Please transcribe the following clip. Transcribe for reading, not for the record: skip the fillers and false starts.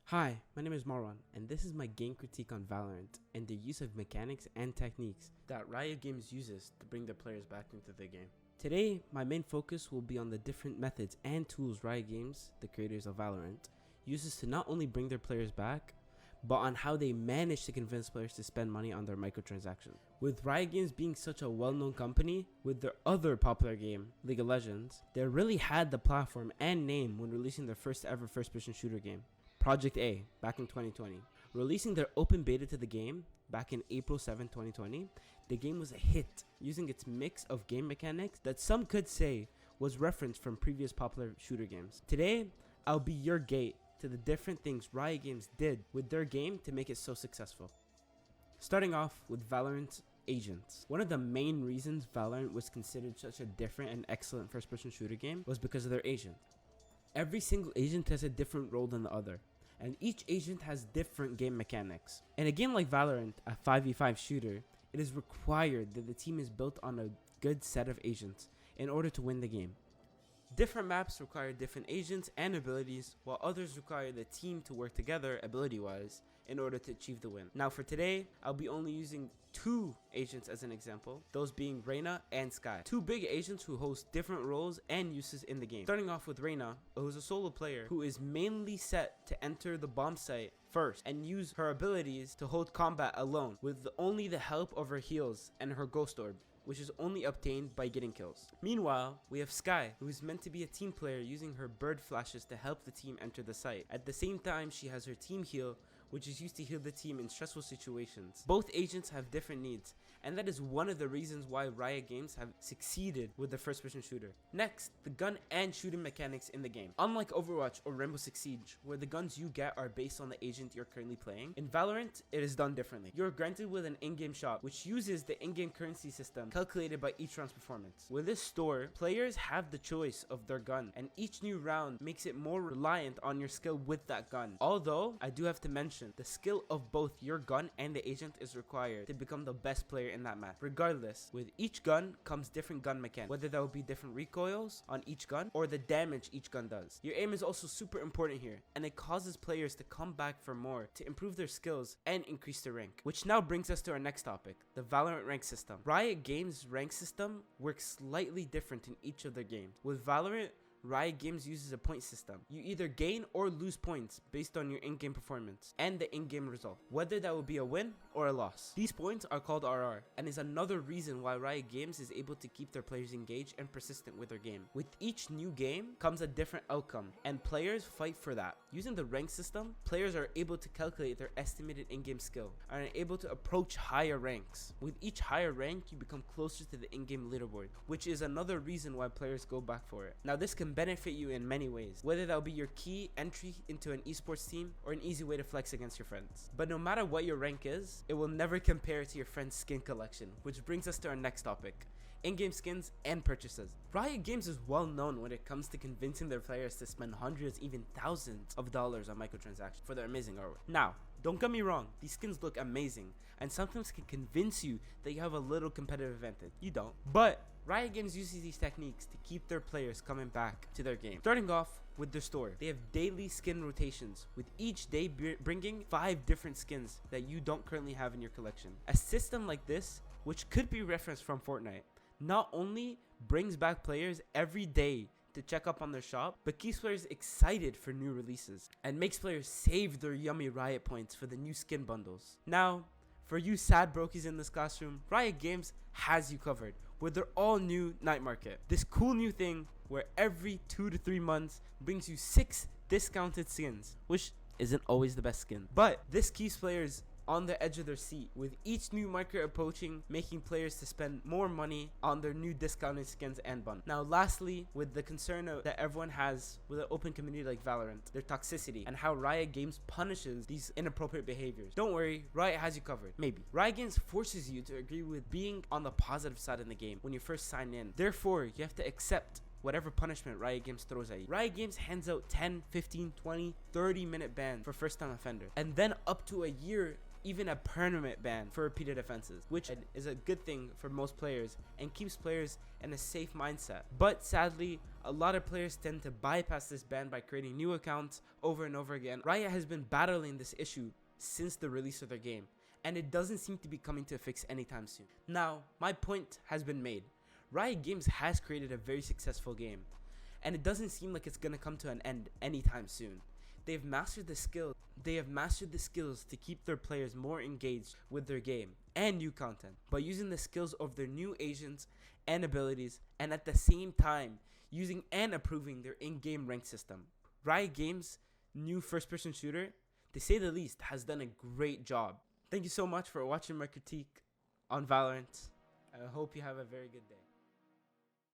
Hi, my name is Marwan, and this is my game critique on Valorant and the use of mechanics and techniques that Riot Games uses to bring their players back into the game. Today, my main focus will be on the different methods and tools Riot Games, the creators of Valorant, uses to not only bring their players back, but on how they manage to convince players to spend money on their microtransactions. With Riot Games being such a well-known company, with their other popular game, League of Legends, they really had the platform and name when releasing their first ever first-person shooter game, Project A, back in 2020. Releasing their open beta to the game back in April 7, 2020, the game was a hit, using its mix of game mechanics that some could say was referenced from previous popular shooter games. Today, I'll be your gate to the different things Riot Games did with their game to make it so successful. Starting off with Valorant agents. One of the main reasons Valorant was considered such a different and excellent first-person shooter game was because of their agent. Every single agent has a different role than the other, and each agent has different game mechanics. In a game like Valorant, a 5v5 shooter, it is required that the team is built on a good set of agents in order to win the game. Different maps require different agents and abilities, while others require the team to work together ability-wise in order to achieve the win. Now for today, I'll be only using two agents as an example, those being Reyna and Skye. Two big agents who host different roles and uses in the game. Starting off with Reyna, who's a solo player who is mainly set to enter the bomb site first and use her abilities to hold combat alone with only the help of her heals and her ghost orb, which is only obtained by getting kills. Meanwhile, we have Skye, who is meant to be a team player using her bird flashes to help the team enter the site. At the same time, she has her team heal, which is used to heal the team in stressful situations. Both agents have different needs, and that is one of the reasons why Riot Games have succeeded with the first-person shooter. Next, the gun and shooting mechanics in the game. Unlike Overwatch or Rainbow Six Siege, where the guns you get are based on the agent you're currently playing, in Valorant, it is done differently. You're granted with an in-game shop, which uses the in-game currency system calculated by each round's performance. With this store, players have the choice of their gun, and each new round makes it more reliant on your skill with that gun. Although, I do have to mention, the skill of both your gun and the agent is required to become the best player in that map. Regardless, with each gun comes different gun mechanics, whether that will be different recoils on each gun or the damage each gun does. Your aim is also super important here, and it causes players to come back for more to improve their skills and increase their rank. Which now brings us to our next topic, the Valorant rank system. Riot Games' rank system works slightly different in each of their games. With Valorant, Riot Games uses a point system. You either gain or lose points based on your in-game performance and the in-game result, whether that will be a win or a loss. These points are called RR, and is another reason why Riot Games is able to keep their players engaged and persistent with their game. With each new game comes a different outcome, and players fight for that. Using the rank system, players are able to calculate their estimated in-game skill and are able to approach higher ranks. With each higher rank, you become closer to the in-game leaderboard, which is another reason why players go back for it. Now this can benefit you in many ways, whether that will be your key entry into an esports team or an easy way to flex against your friends. But no matter what your rank is, it will never compare to your friend's skin collection, which brings us to our next topic, in-game skins and purchases. Riot Games is well known when it comes to convincing their players to spend hundreds, even thousands of dollars on microtransactions for their amazing artwork. Now, don't get me wrong, these skins look amazing and sometimes can convince you that you have a little competitive advantage. You don't. But Riot Games uses these techniques to keep their players coming back to their game. Starting off with their store, they have daily skin rotations, with each day bringing 5 different skins that you don't currently have in your collection. A system like this, which could be referenced from Fortnite, not only brings back players every day to check up on their shop, but keeps players excited for new releases and makes players save their yummy Riot points for the new skin bundles. Now, for you sad brokies in this classroom, Riot Games has you covered with their all new night market. This cool new thing where every 2 to 3 months brings you 6 discounted skins, which isn't always the best skin, but this keeps players on the edge of their seat, with each new market approaching, making players to spend more money on their new discounted skins and bundles. Now lastly, with the concern that everyone has with an open community like Valorant, their toxicity and how Riot Games punishes these inappropriate behaviors. Don't worry, Riot has you covered. Maybe. Riot Games forces you to agree with being on the positive side in the game when you first sign in. Therefore, you have to accept whatever punishment Riot Games throws at you. Riot Games hands out 10, 15, 20, 30 minute bans for first time offenders, and then up to a year even a permanent ban for repeated offenses, which is a good thing for most players and keeps players in a safe mindset. But sadly, a lot of players tend to bypass this ban by creating new accounts over and over again. Riot has been battling this issue since the release of their game, and it doesn't seem to be coming to a fix anytime soon. Now, my point has been made. Riot Games has created a very successful game, and it doesn't seem like it's gonna come to an end anytime soon. They've mastered the skills. They have mastered the skills to keep their players more engaged with their game and new content by using the skills of their new agents and abilities, and at the same time using and improving their in-game rank system. Riot Games' new first-person shooter, to say the least, has done a great job. Thank you so much for watching my critique on Valorant. I hope you have a very good day.